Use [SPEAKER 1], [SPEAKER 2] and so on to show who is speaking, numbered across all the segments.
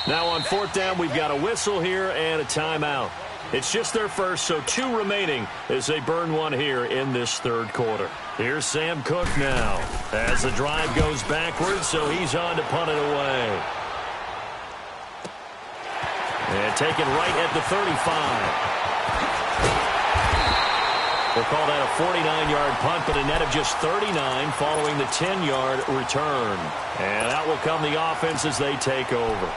[SPEAKER 1] Now on fourth down, we've got a whistle here and a timeout. It's just their first, so 2 remaining as they burn one here in this third quarter. Here's Sam Cook now as the drive goes backwards, so he's on to punt it away. And taken right at the 35. We'll call that a 49-yard punt, but a net of just 39 following the 10-yard return. And out will come the offense as they take over.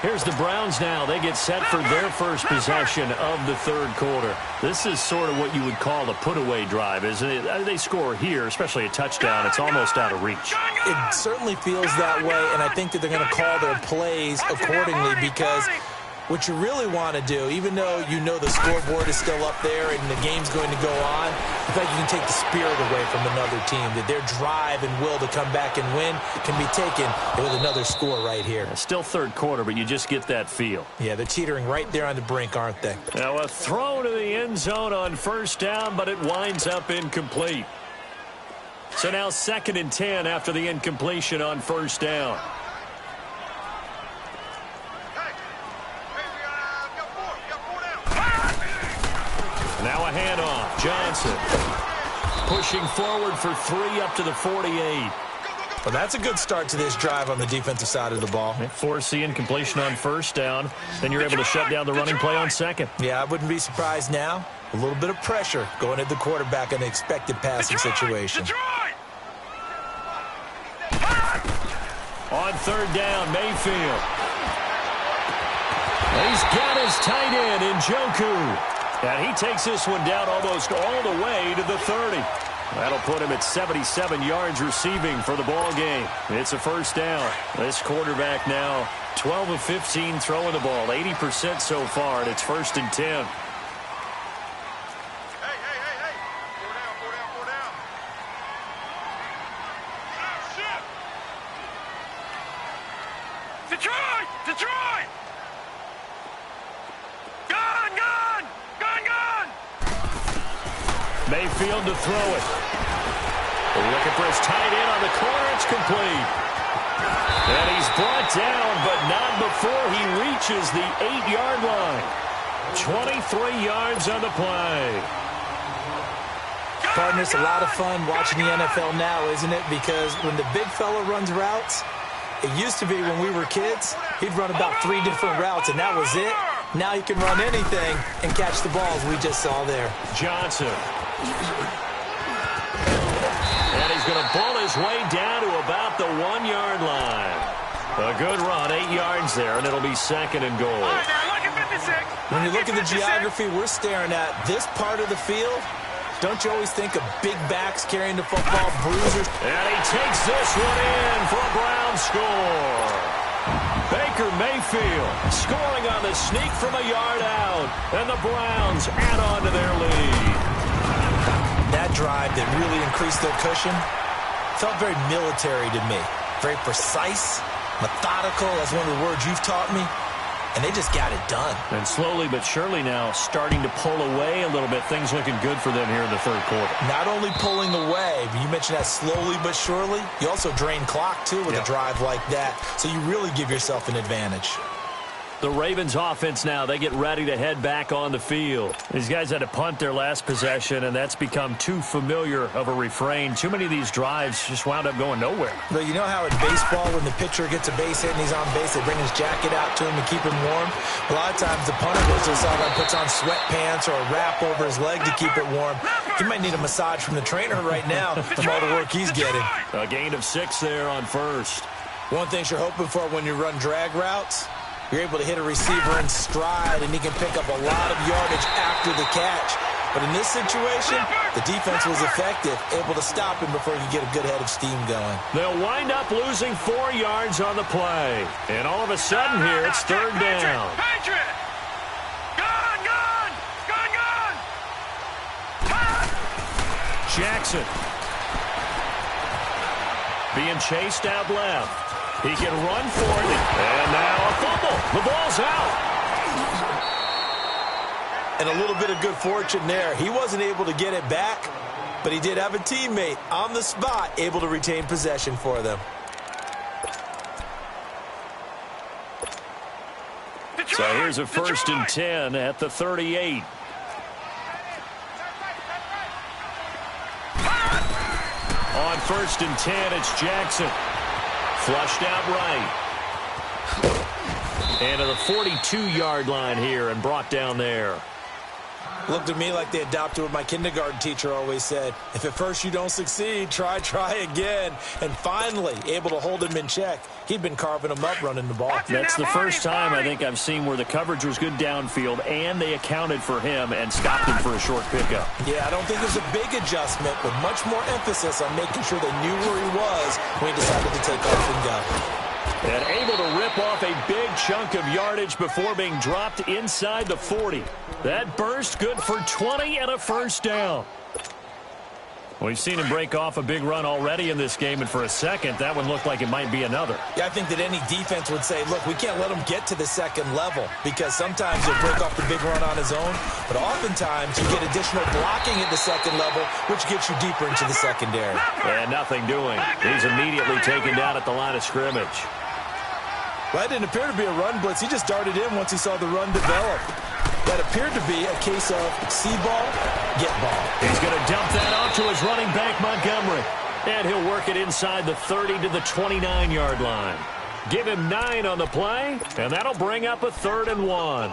[SPEAKER 1] Here's the Browns now. They get set for their first possession of the third quarter. This is sort of what you would call a put-away drive, isn't it? They score here, especially a touchdown. It's almost out of reach.
[SPEAKER 2] It certainly feels that way, and I think that they're going to call their plays accordingly because what you really want to do, even though you know the scoreboard is still up there and the game's going to go on, I feel like you can take the spirit away from another team, that their drive and will to come back and win can be taken with another score right here.
[SPEAKER 1] Still third quarter, but you just get that feel.
[SPEAKER 2] Yeah, they're teetering right there on the brink, aren't they?
[SPEAKER 1] Now a throw to the end zone on first down, but it winds up incomplete. So now 2nd and 10 after the incompletion on first down. Now a handoff. Johnson pushing forward for 3 up to the 48.
[SPEAKER 2] Well, that's a good start to this drive on the defensive side of the ball.
[SPEAKER 1] Force the incompletion on first down. Then you're able to shut down the running play on second.
[SPEAKER 2] Yeah, I wouldn't be surprised now. A little bit of pressure going at the quarterback in the expected passing situation.
[SPEAKER 1] On third down, Mayfield. He's got his tight end in Njoku. And he takes this one down almost all the way to the 30. That'll put him at 77 yards receiving for the ball game. It's a first down. This quarterback now 12 of 15 throwing the ball, 80% so far, and it's 1st and 10.
[SPEAKER 3] Detroit! Detroit!
[SPEAKER 1] Mayfield to throw it. Looking for his tight end on the corner. It's complete. And he's brought down, but not before he reaches the 8-yard line. 23 yards on the play.
[SPEAKER 2] Partner, it's a lot of fun watching the NFL now, isn't it? Because when the big fella runs routes, it used to be when we were kids, he'd run about 3 different routes, and that was it. Now he can run anything and catch the balls we just saw there.
[SPEAKER 1] Johnson. And he's going to bull his way down to about the 1-yard line. A good run, 8 yards there, and it'll be 2nd and goal.
[SPEAKER 2] When you look at the geography we're staring at, this part of the field, don't you always think of big backs carrying the football, bruisers?
[SPEAKER 1] And he takes this one in for a Brown score. Baker Mayfield scoring on the sneak from a yard out, and the Browns add on to their lead.
[SPEAKER 2] That drive that really increased their cushion felt very military to me. Very precise, methodical. That's one of the words you've taught me. And they just got it done.
[SPEAKER 1] And slowly but surely now starting to pull away a little bit. Things looking good for them here in the third quarter.
[SPEAKER 2] Not only pulling away, but you mentioned that slowly but surely. You also drain clock, too, with a drive like that. So you really give yourself an advantage.
[SPEAKER 1] The Ravens offense now, they get ready to head back on the field. These guys had to punt their last possession, and that's become too familiar of a refrain. Too many of these drives just wound up going nowhere.
[SPEAKER 2] But you know how in baseball, when the pitcher gets a base hit and he's on base, they bring his jacket out to him to keep him warm? A lot of times the punter goes to the sideline, puts on sweatpants or a wrap over his leg to keep it warm. He might need a massage from the trainer right now from all the work he's getting.
[SPEAKER 1] A gain of 6 there on first.
[SPEAKER 2] One thing you're hoping for when you run drag routes, you're able to hit a receiver in stride, and he can pick up a lot of yardage after the catch. But in this situation, the defense was effective, able to stop him before he could get a good head of steam going.
[SPEAKER 1] They'll wind up losing 4 yards on the play. And all of a sudden here, it's third down. Jackson. Being chased out left. He can run for it. And now a fumble. The ball's out.
[SPEAKER 2] And a little bit of good fortune there. He wasn't able to get it back, but he did have a teammate on the spot able to retain possession for them.
[SPEAKER 1] So here's a 1st and 10 at the 38. On 1st and 10, it's Jackson. Flushed out right. And to the 42-yard line here and brought down there.
[SPEAKER 2] Looked to me like they adopted what my kindergarten teacher always said. If at first you don't succeed, try again. And finally, able to hold him in check. He'd been carving him up running the ball.
[SPEAKER 1] That's the first time I think I've seen where the coverage was good downfield and they accounted for him and stopped him for a short pickup.
[SPEAKER 2] Yeah, I don't think it was a big adjustment, but much more emphasis on making sure they knew where he was when he decided to take off and go.
[SPEAKER 1] And able to rip off a big chunk of yardage before being dropped inside the 40. That burst good for 20 and a 1st down. We've seen him break off a big run already in this game, and for a second, that one looked like it might be another.
[SPEAKER 2] Yeah, I think that any defense would say, look, we can't let him get to the second level because sometimes he'll break off the big run on his own, but oftentimes you get additional blocking at the second level, which gets you deeper into the secondary.
[SPEAKER 1] And nothing doing. He's immediately taken down at the line of scrimmage.
[SPEAKER 2] Well, that didn't appear to be a run blitz. He just darted in once he saw the run develop. That appeared to be a case of see ball, get ball.
[SPEAKER 1] He's going to dump that off to his running back, Montgomery. And he'll work it inside the 30 to the 29-yard line. Give him 9 on the play, and that'll bring up a 3rd and 1.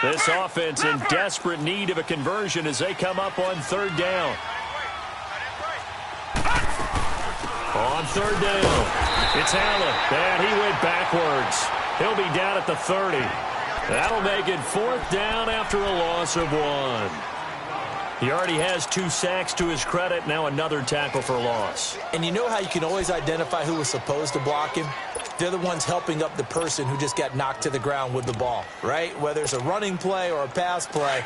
[SPEAKER 1] This offense in desperate need of a conversion as they come up on 3rd down. On 3rd down, it's Allen, and he went backwards. He'll be down at the 30. That'll make it 4th down after a loss of 1. He already has 2 sacks to his credit, now another tackle for loss.
[SPEAKER 2] And you know how you can always identify who was supposed to block him? They're the ones helping up the person who just got knocked to the ground with the ball, right? Whether it's a running play or a pass play,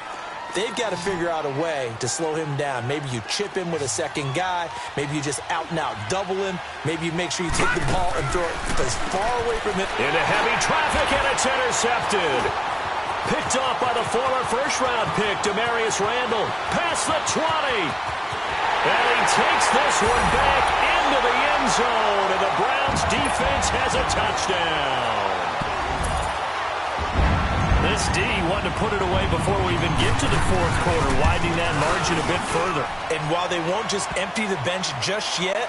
[SPEAKER 2] they've got to figure out a way to slow him down. Maybe you chip him with a second guy. Maybe you just out-and-out double him. Maybe you make sure you take the ball and throw it as far away from him.
[SPEAKER 1] Into heavy traffic, and it's intercepted. Picked off by the former first-round pick, Demarius Randall. Past the 20. And he takes this one back into the end zone, and the Browns defense has a touchdown. This D wanted to put it away before we even get to the 4th quarter, widening that margin a bit further.
[SPEAKER 2] And while they won't just empty the bench just yet,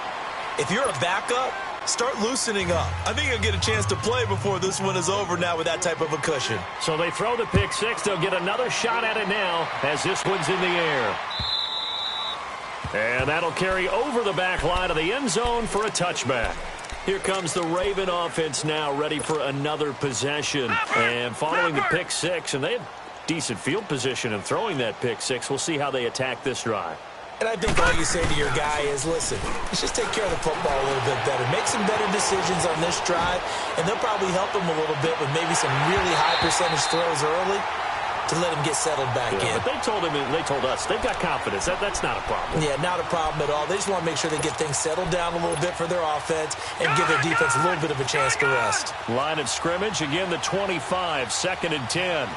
[SPEAKER 2] if you're a backup, start loosening up. I think you'll get a chance to play before this one is over now with that type of a cushion.
[SPEAKER 1] So they throw the pick 6. They'll get another shot at it now as this one's in the air. And that'll carry over the back line of the end zone for a touchback. Here comes the Raven offense now, ready for another possession. And following the pick 6, and they have decent field position in throwing that pick 6. We'll see how they attack this drive.
[SPEAKER 2] And I think all you say to your guy is, listen, let's just take care of the football a little bit better. Make some better decisions on this drive, and they'll probably help him a little bit with maybe some really high percentage throws early to let him get settled back in.
[SPEAKER 1] But they told us, they've got confidence. That's not a problem.
[SPEAKER 2] Yeah, not a problem at all. They just want to make sure they get things settled down a little bit for their offense and give their defense a little bit of a chance to rest.
[SPEAKER 1] Line of scrimmage, again, the 25, 2nd and 10.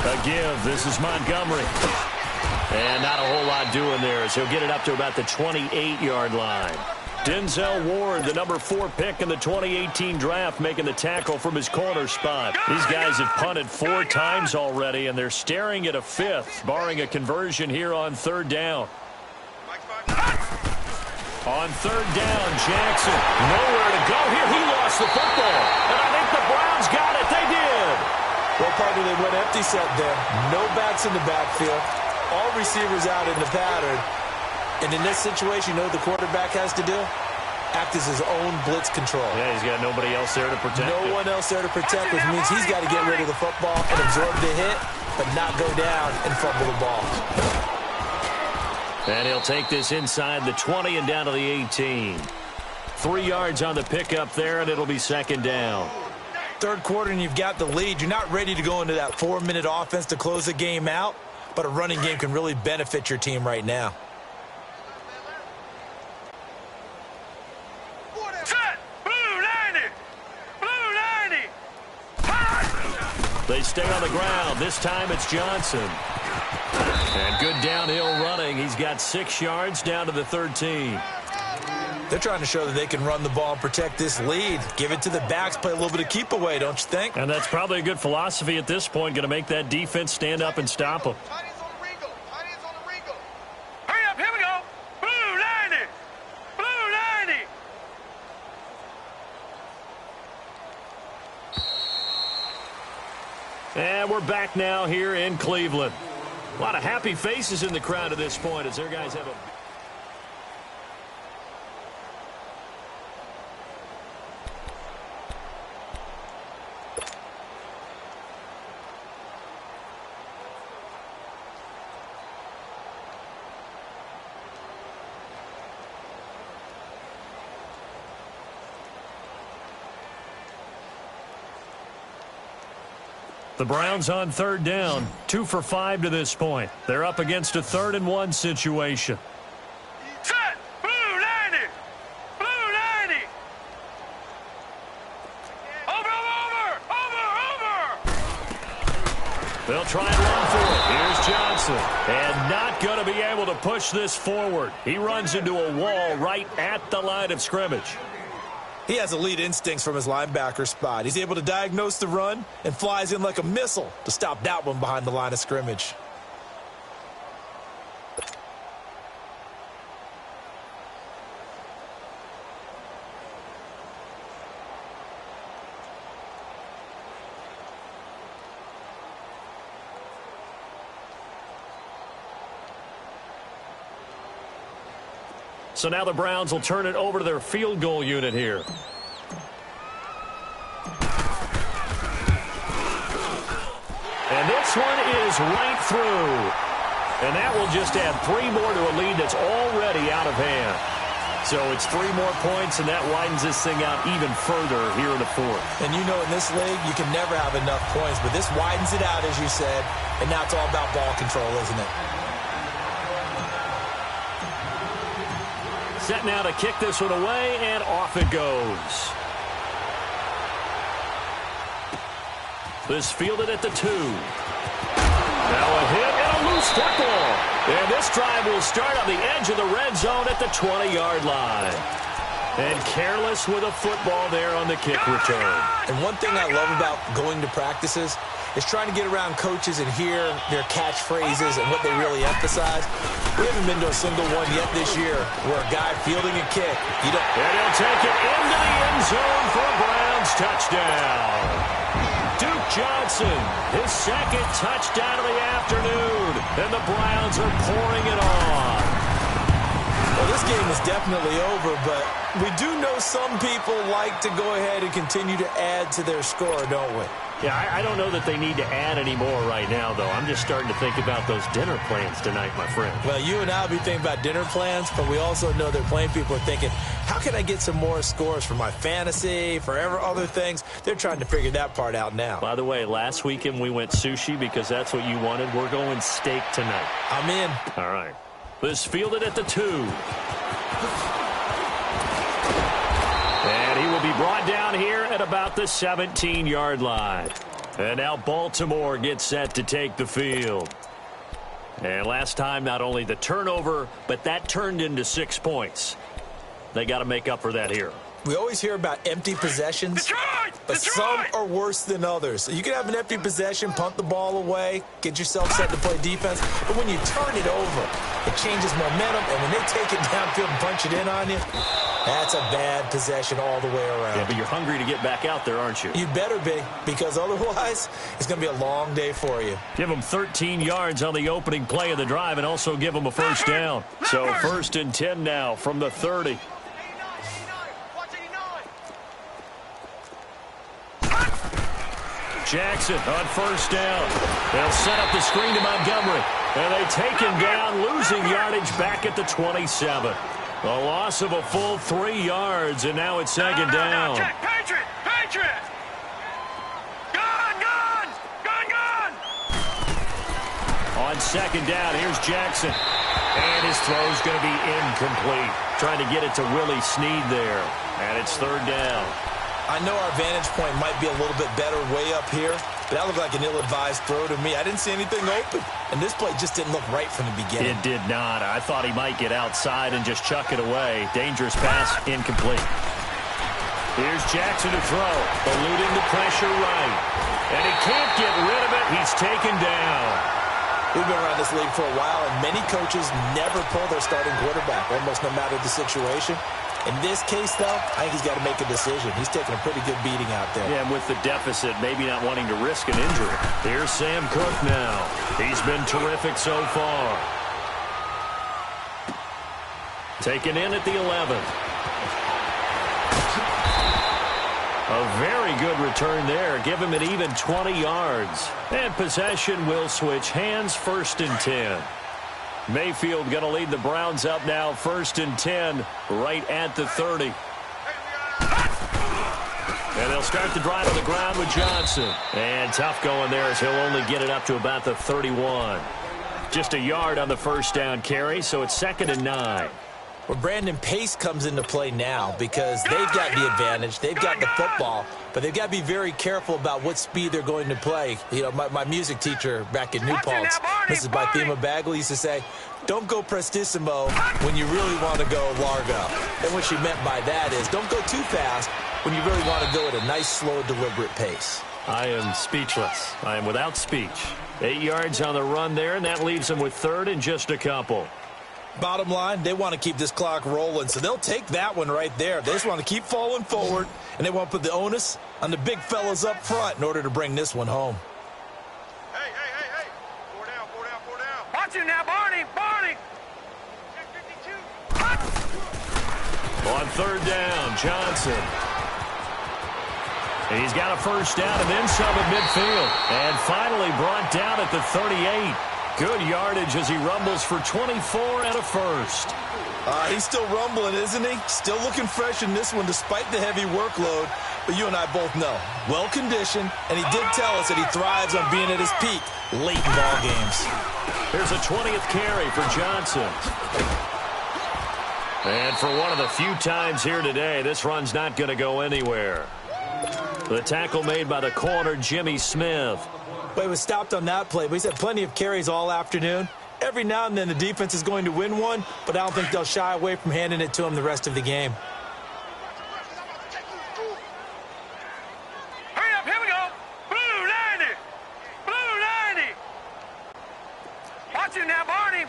[SPEAKER 1] A give, this is Montgomery. And not a whole lot doing there as he'll get it up to about the 28-yard line. Denzel Ward, the number 4 pick in the 2018 draft, making the tackle from his corner spot. These guys have punted 4 times already, and they're staring at a 5th, barring a conversion here on 3rd down. On 3rd down, Jackson, nowhere to go here. He lost the football, and I think the Browns got it. They did.
[SPEAKER 2] Well, partner, they went empty set there. No backs in the backfield. All receivers out in the pattern. And in this situation, you know what the quarterback has to do? Act as his own blitz control.
[SPEAKER 1] Yeah, he's got nobody else there to protect
[SPEAKER 2] him. No one else there to protect, which means he's got to get rid of the football and absorb the hit, but not go down and fumble the ball.
[SPEAKER 1] And he'll take this inside the 20 and down to the 18. 3 yards on the pickup there, and it'll be 2nd down.
[SPEAKER 2] 3rd quarter, and you've got the lead. You're not ready to go into that 4-minute offense to close the game out, but a running game can really benefit your team right now.
[SPEAKER 1] They stay on the ground. This time it's Johnson. And good downhill running. He's got 6 yards down to the 13.
[SPEAKER 2] They're trying to show that they can run the ball and protect this lead. Give it to the backs, play a little bit of keep away, don't you think?
[SPEAKER 1] And that's probably a good philosophy at this point, going to make that defense stand up and stop them.
[SPEAKER 3] Hurry up, here we go. Blue 90. Blue 90.
[SPEAKER 1] And we're back now here in Cleveland. A lot of happy faces in the crowd at this point as their guys have a... The Browns on 3rd down, 2 for 5 to this point. They're up against a 3rd and 1 situation.
[SPEAKER 3] Set. Blue 90. Blue 90. Over.
[SPEAKER 1] They'll try and run for it. Here's Johnson. And not going to be able to push this forward. He runs into a wall right at the line of scrimmage.
[SPEAKER 2] He has elite instincts from his linebacker spot. He's able to diagnose the run and flies in like a missile to stop that one behind the line of scrimmage.
[SPEAKER 1] So now the Browns will turn it over to their field goal unit here. And this one is right through. And that will just add 3 more to a lead that's already out of hand. So it's 3 more points, and that widens this thing out even further here in the 4th.
[SPEAKER 2] And you know in this league, you can never have enough points, but this widens it out, as you said, and now it's all about ball control, isn't it?
[SPEAKER 1] Set now to kick this one away, and off it goes. This fielded at the 2. Now a hit and a loose football. And this drive will start on the edge of the red zone at the 20-yard line. And careless with a football there on the kick return.
[SPEAKER 2] And one thing I love about going to practices is trying to get around coaches and hear their catchphrases and what they really emphasize. We haven't been to a single one yet this year where a guy fielding a kick, you don't...
[SPEAKER 1] And he'll take it into the end zone for a Browns touchdown. Duke Johnson, his 2nd touchdown of the afternoon. And the Browns are pouring it on.
[SPEAKER 2] Well, this game is definitely over, but we do know some people like to go ahead and continue to add to their score, don't we?
[SPEAKER 1] Yeah, I don't know that they need to add any more right now, though. I'm just starting to think about those dinner plans tonight, my friend.
[SPEAKER 2] Well, you and I will be thinking about dinner plans, but we also know that playing people are thinking, how can I get some more scores for my fantasy, for other things? They're trying to figure that part out now.
[SPEAKER 1] By the way, last weekend we went sushi because that's what you wanted. We're going steak tonight.
[SPEAKER 2] I'm in.
[SPEAKER 1] All right. This fielded at the 2. And he will be brought down here at about the 17-yard line. And now Baltimore gets set to take the field. And last time, not only the turnover, but that turned into 6 points. They got to make up for that here.
[SPEAKER 2] We always hear about empty possessions, but some are worse than others. So you can have an empty possession, punt the ball away, get yourself set to play defense. But when you turn it over, it changes momentum. And when they take it downfield and punch it in on you, that's a bad possession all the way around.
[SPEAKER 1] Yeah, but you're hungry to get back out there, aren't you?
[SPEAKER 2] You better be, because otherwise it's going to be a long day for you.
[SPEAKER 1] Give them 13 yards on the opening play of the drive and also give them a first down. So 1st and 10 now from the 30. Jackson on 1st down. They'll set up the screen to Montgomery. And they take him down, losing yardage back at the 27. A loss of a full 3 yards, and now it's 2nd down.
[SPEAKER 3] Check, Patriot! Patriot! Gun! Gun! Gun! Gun!
[SPEAKER 1] On 2nd down, here's Jackson. And his throw's going to be incomplete. Trying to get it to Willie Snead there. And it's 3rd down.
[SPEAKER 2] I know our vantage point might be a little bit better way up here, That looked like an ill-advised throw to me. I didn't see anything open. And this play just didn't look right from the beginning.
[SPEAKER 1] It did not. I thought he might get outside and just chuck it away. Dangerous pass, incomplete. Here's Jackson to throw. Eluding the pressure right. And he can't get rid of it. He's taken down.
[SPEAKER 2] We've been around this league for a while, and many coaches never pull their starting quarterback, almost no matter the situation. In this case, though, I think he's got to make a decision. He's taking a pretty good beating out there.
[SPEAKER 1] Yeah, and with the deficit, maybe not wanting to risk an injury. Here's Sam Cook now. He's been terrific so far. Taken in at the 11th. A very good return there. Give him an even 20 yards. And possession will switch hands, 1st and 10. Mayfield going to lead the Browns up now, 1st and 10, right at the 30. And they'll start the drive on the ground with Johnson. And tough going there as he'll only get it up to about the 31. Just a yard on the 1st down carry, so it's 2nd and 9.
[SPEAKER 2] Well, Brandon, pace comes into play now because they've got the advantage. They've got the football, but they've got to be very careful about what speed they're going to play. You know, my music teacher back in New Paltz, Mrs. Bythema Bagley, used to say, don't go prestissimo when you really want to go largo. And what she meant by that is don't go too fast when you really want to go at a nice, slow, deliberate pace.
[SPEAKER 1] I am speechless. I am without speech. 8 yards on the run there, and that leaves them with 3rd and just a couple.
[SPEAKER 2] Bottom line, they want to keep this clock rolling, so they'll take that one right there. They just want to keep falling forward, and they want to put the onus on the big fellas up front in order to bring this one home.
[SPEAKER 3] Hey. 4 down. Watch him now, Barney. 52.
[SPEAKER 1] On 3rd down, Johnson. He's got a 1st down and then some at midfield. And finally brought down at the 38. Good yardage as he rumbles for 24 and a 1st.
[SPEAKER 2] He's still rumbling, isn't he? Still looking fresh in this one despite the heavy workload. But you and I both know, well-conditioned, and he did tell us that he thrives on being at his peak late in ball games.
[SPEAKER 1] Here's a 20th carry for Johnson. And for one of the few times here today, this run's not going to go anywhere. The tackle made by the corner, Jimmy Smith.
[SPEAKER 2] But he was stopped on that play, but he's had plenty of carries all afternoon. Every now and then the defense is going to win one, but I don't think they'll shy away from handing it to him the rest of the game.
[SPEAKER 3] Hurry up, here we go. Blue 90. Watch him now, Barney.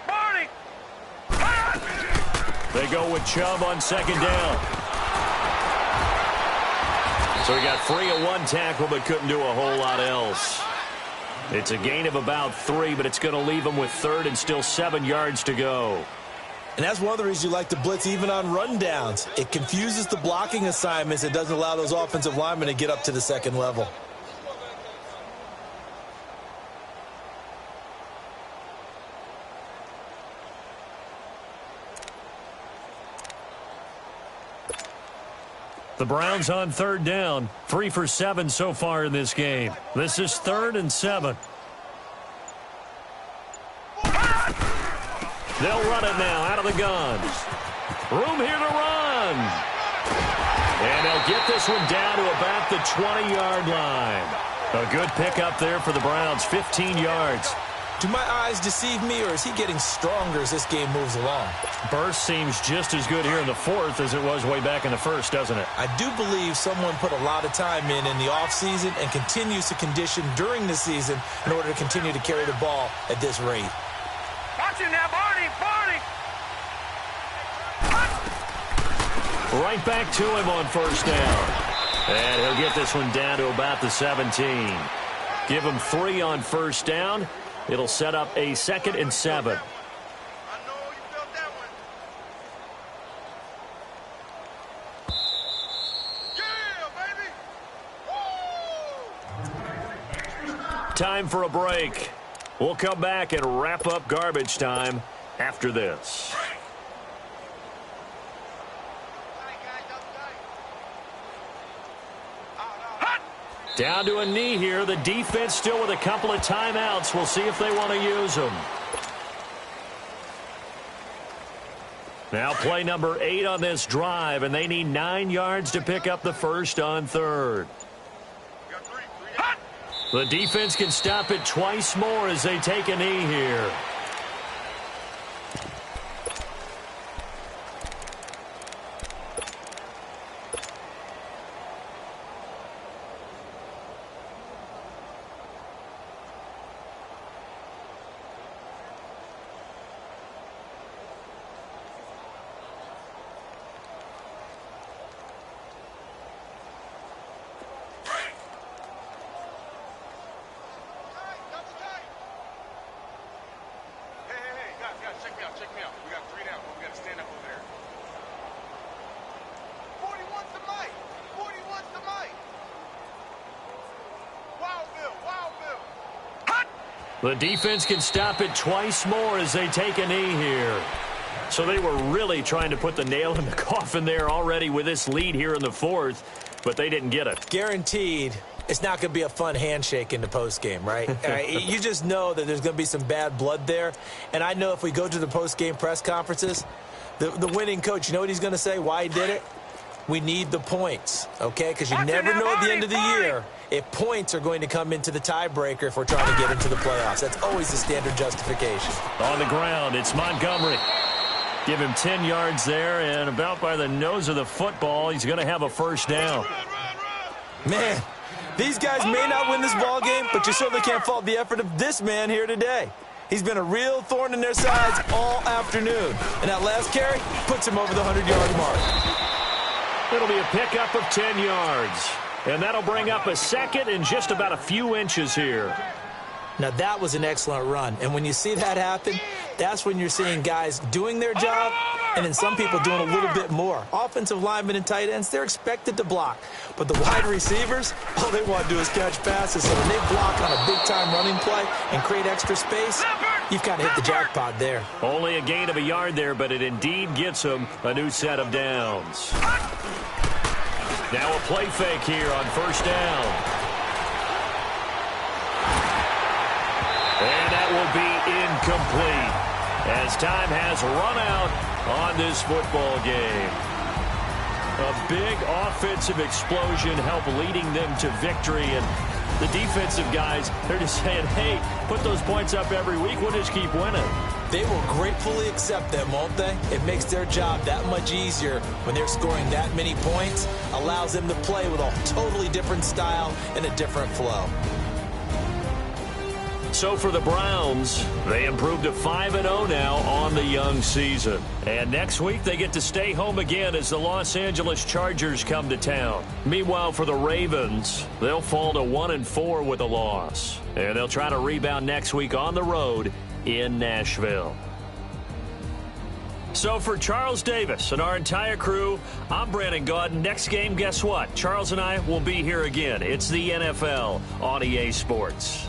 [SPEAKER 1] They go with Chubb on 2nd down. So he got free of one tackle, but couldn't do a whole lot else. It's a gain of about 3, but it's going to leave him with 3rd and still 7 yards to go.
[SPEAKER 2] And that's one of the reasons you like to blitz even on rundowns. It confuses the blocking assignments. It doesn't allow those offensive linemen to get up to the 2nd level.
[SPEAKER 1] The Browns on 3rd down, 3 for 7 so far in this game. This is 3rd and 7. They'll run it now out of the gun. Room here to run. And they'll get this one down to about the 20-yard line. A good pickup there for the Browns, 15 yards.
[SPEAKER 2] Do my eyes deceive me, or is he getting stronger as this game moves along?
[SPEAKER 1] Burst seems just as good here in the 4th as it was way back in the 1st, doesn't it?
[SPEAKER 2] I do believe someone put a lot of time in the offseason and continues to condition during the season in order to continue to carry the ball at this rate.
[SPEAKER 3] Watch him now, Barney.
[SPEAKER 1] Right back to him on 1st down. And he'll get this one down to about the 17. Give him 3 on 1st down. It'll set up a 2nd and 7.
[SPEAKER 3] I know you felt that one. Yeah, baby. Woo!
[SPEAKER 1] Time for a break. We'll come back and wrap up garbage time after this. Down to a knee here. The defense still with a couple of timeouts. We'll see if they want to use them. Now play number 8 on this drive, and they need 9 yards to pick up the 1st on 3rd. The defense can stop it twice more as they take a knee here.
[SPEAKER 3] Check me out. We got 3 down. We got to stand up over there. 41's the mic. 41's the mic. Wow, Bill. Wow, Bill. Hot!
[SPEAKER 1] The defense can stop it twice more as they take a knee here. So they were really trying to put the nail in the coffin there already with this lead here in the fourth, but they didn't get it.
[SPEAKER 2] Guaranteed. It's not going to be a fun handshake in the postgame, right? You just know that there's going to be some bad blood there. And I know if we go to the postgame press conferences, the winning coach, you know what he's going to say, why he did it? We need the points, okay? Because you never know at the end of the year if points are going to come into the tiebreaker if we're trying to get into the playoffs. That's always the standard justification.
[SPEAKER 1] On the ground, it's Montgomery. Give him 10 yards there, and about by the nose of the football, he's going to have a first down.
[SPEAKER 2] Man. These guys may not win this ball game, but you certainly can't fault the effort of this man here today. He's been a real thorn in their sides all afternoon. And that last carry puts him over the 100-yard mark.
[SPEAKER 1] It'll be a pickup of 10 yards. And that'll bring up a second and just about a few inches here.
[SPEAKER 2] Now, that was an excellent run. And when you see that happen, that's when you're seeing guys doing their job and then some people doing a little bit more. Offensive linemen and tight ends, they're expected to block. But the wide receivers, all they want to do is catch passes. So when they block on a big-time running play and create extra space, you've kind of hit the jackpot there.
[SPEAKER 1] Only a gain of a yard there, but it indeed gets them a new set of downs. Now a play fake here on first down. And that will be incomplete as time has run out on this football game. A big offensive explosion helped leading them to victory. And the defensive guys, they're just saying, hey, put those points up every week. We'll just keep winning.
[SPEAKER 2] They will gratefully accept them, won't they? It makes their job that much easier when they're scoring that many points. Allows them to play with a totally different style and a different flow.
[SPEAKER 1] So for the Browns, they improved to 5-0 now on the young season. And next week, they get to stay home again as the Los Angeles Chargers come to town. Meanwhile, for the Ravens, they'll fall to 1-4 with a loss. And they'll try to rebound next week on the road in Nashville. So for Charles Davis and our entire crew, I'm Brandon Gaudin. Next game, guess what? Charles and I will be here again. It's the NFL on EA Sports.